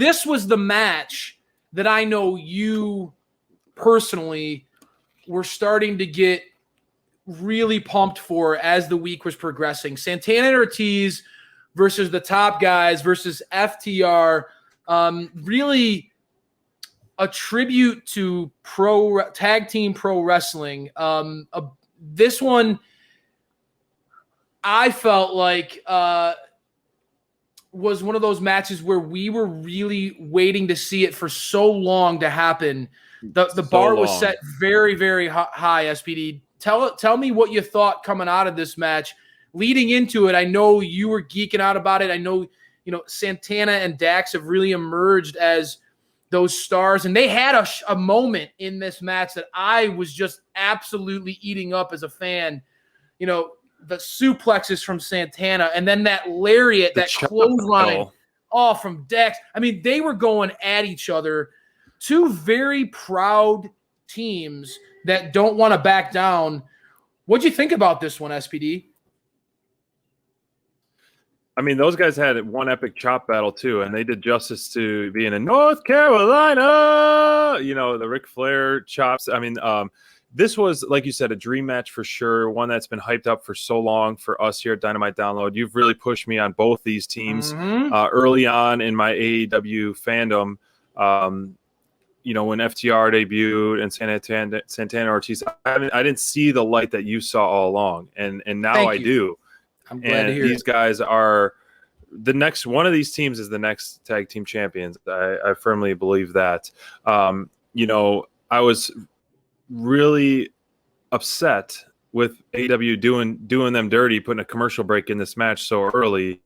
this was the match that I know you personally were starting to get really pumped for as the week was progressing. Santana and Ortiz versus the top guys versus FTR. Really a tribute to tag team pro wrestling. This one I felt like was one of those matches where we were really waiting to see it for so long to happen. The bar was set very, very high, SPD. Tell me what you thought coming out of this match. Leading into it, I know you were geeking out about it. I know, Santana and Dax have really emerged as those stars, and they had a moment in this match that I was just absolutely eating up as a fan. The suplexes from Santana, and then that lariat, that clothesline, from Dax. I mean, they were going at each other. Two very proud teams that don't want to back down. What'd you think about this one, SPD? I mean, those guys had one epic chop battle too, and they did justice to being in North Carolina. The Ric Flair chops. I mean, this was, like you said, a dream match for sure. One that's been hyped up for so long for us here at Dynamite Download. You've really pushed me on both these teams early on in my AEW fandom. When FTR debuted and Santana Ortiz, I didn't see the light that you saw all along, and now I do. I'm glad to hear these guys are the next. One of these teams is the next tag team champions. I firmly believe that. I was really upset with AEW doing them dirty, putting a commercial break in this match so early.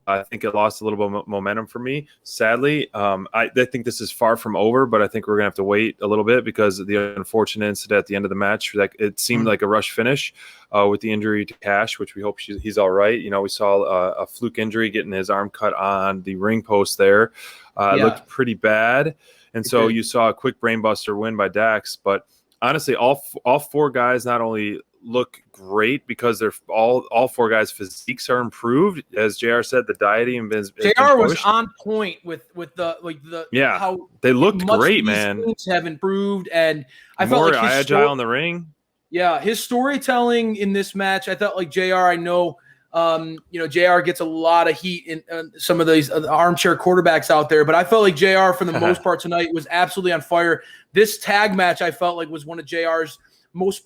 I think it lost a little bit of momentum for me, sadly. I think this is far from over, but I think we're going to have to wait a little bit because of the unfortunate incident at the end of the match. It seemed like a rush finish with the injury to Cash, which we hope he's all right. We saw a fluke injury, getting his arm cut on the ring post there. It looked pretty bad. And so you saw a quick brainbuster win by Dax. But honestly, all four guys not only look great because they're all four guys' physiques are improved. As JR said, the dieting has been JR was on point with the how they looked great, man. Have improved, and I more felt like agile in the ring. Yeah, his storytelling in this match, I felt like JR. I know, JR gets a lot of heat in some of these armchair quarterbacks out there, but I felt like JR for the most part tonight was absolutely on fire. This tag match, I felt like was one of JR's most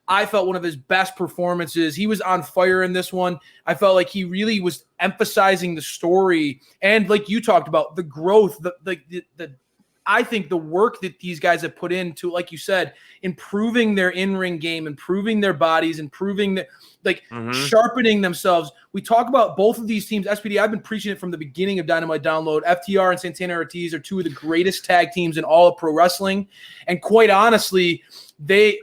I felt one of his best performances. He was on fire in this one. I felt like he really was emphasizing the story and, like you talked about, the growth, I think the work that these guys have put into, like you said, improving their in-ring game, improving their bodies, improving sharpening themselves. We talk about both of these teams. SPD, I've been preaching it from the beginning of Dynamite Download. FTR and Santana Ortiz are two of the greatest tag teams in all of pro wrestling. And quite honestly, they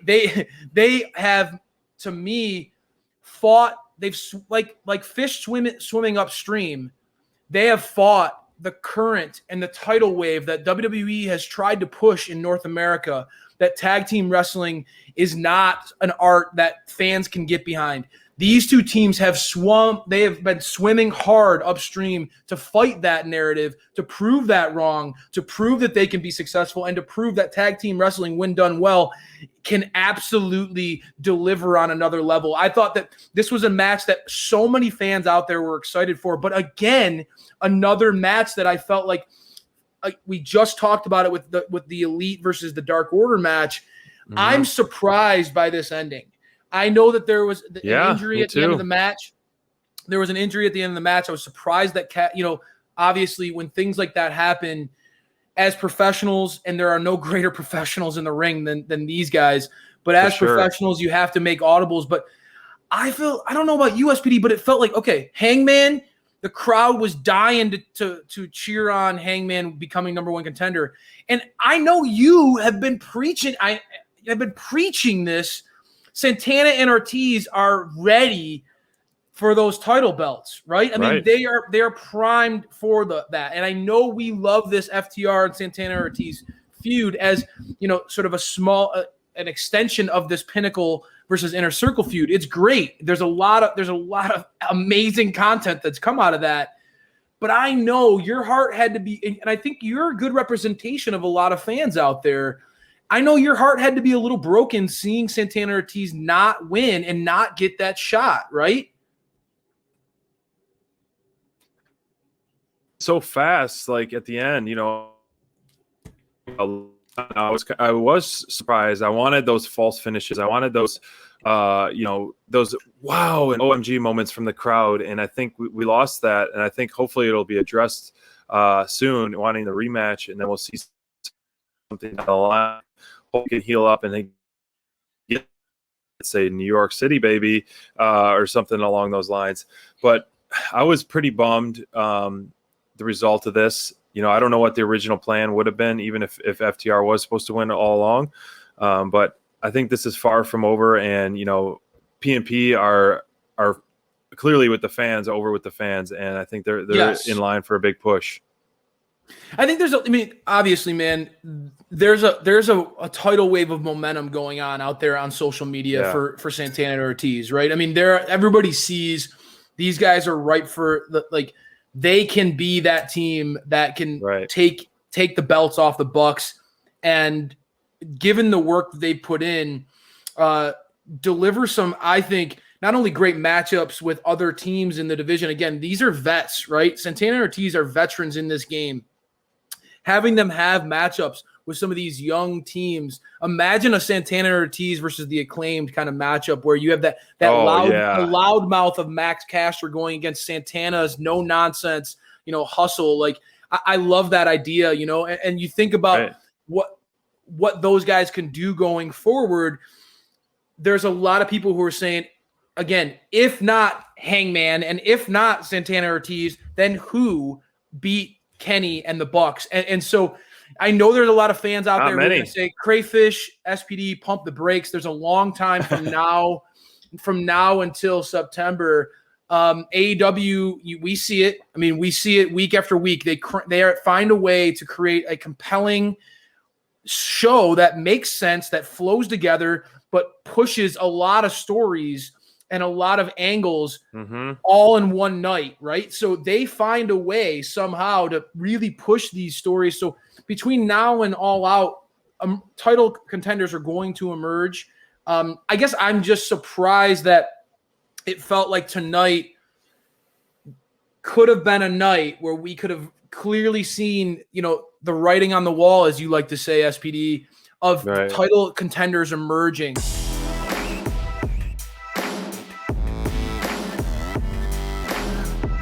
have, to me, fought. They've like fish swimming upstream. They have fought the current and the tidal wave that WWE has tried to push in North America, that tag team wrestling is not an art that fans can get behind. These two teams have they have been swimming hard upstream to fight that narrative, to prove that wrong, to prove that they can be successful, and to prove that tag team wrestling, when done well, can absolutely deliver on another level. I thought that this was a match that so many fans out there were excited for. But again, another match that I felt like we just talked about it with the Elite versus the Dark Order match. I'm surprised by this ending. I know that there was an injury at the end of the match. There was an injury at the end of the match. I was surprised that obviously when things like that happen, as professionals, and there are no greater professionals in the ring than these guys, but as professionals, you have to make audibles. But I don't know about USPD, but it felt like, okay, Hangman, the crowd was dying to cheer on Hangman becoming number one contender. And I know you have been preaching. I've been preaching this. Santana and Ortiz are ready for those title belts, right? I mean, they are primed for that. And I know we love this FTR and Santana Ortiz feud as, sort of an extension of this Pinnacle versus Inner Circle feud. It's great. There's a lot of amazing content that's come out of that. but I know your heart had to be, and I think you're a good representation of a lot of fans out there. I know your heart had to be a little broken seeing Santana Ortiz not win and not get that shot, right? So fast, like at the end, I was surprised. I wanted those false finishes. I wanted those, those wow and OMG moments from the crowd. And I think we lost that. And I think hopefully it'll be addressed soon, wanting the rematch. And then we'll see something down the line. Hope we can heal up and then get, say, New York City, baby, or something along those lines. But I was pretty bummed the result of this. I don't know what the original plan would have been, even if FTR was supposed to win all along. But I think this is far from over, and PNP are clearly with the fans, over with the fans, and I think they're Yes. in line for a big push. I think obviously, man, there's a tidal wave of momentum going on out there on social media for Santana and Ortiz, right? I mean, everybody sees these guys are ripe for they can be that team that can take the belts off the Bucks, and given the work that they put in, deliver some, I think, not only great matchups with other teams in the division. Again, these are vets, right? Santana and Ortiz are veterans in this game. Having them have matchups with some of these young teams. Imagine a Santana and Ortiz versus the Acclaimed kind of matchup where you have that loud mouth of Max Caster going against Santana's no nonsense, hustle. Like I love that idea, and you think about what those guys can do going forward. There's a lot of people who are saying, again, if not Hangman and if not Santana Ortiz, then who beat Kenny and the Bucks? And so I know there's a lot of fans out there who are going to say, Crayfish, SPD, pump the brakes. There's a long time from now until September. AEW, we see it. I mean, we see it week after week. They find a way to create a compelling show that makes sense, that flows together, but pushes a lot of stories and a lot of angles all in one night, right? So they find a way somehow to really push these stories. So between now and All Out, title contenders are going to emerge. I guess I'm just surprised that it felt like tonight could have been a night where we could have clearly seen, the writing on the wall, as you like to say, SPD, of title contenders emerging.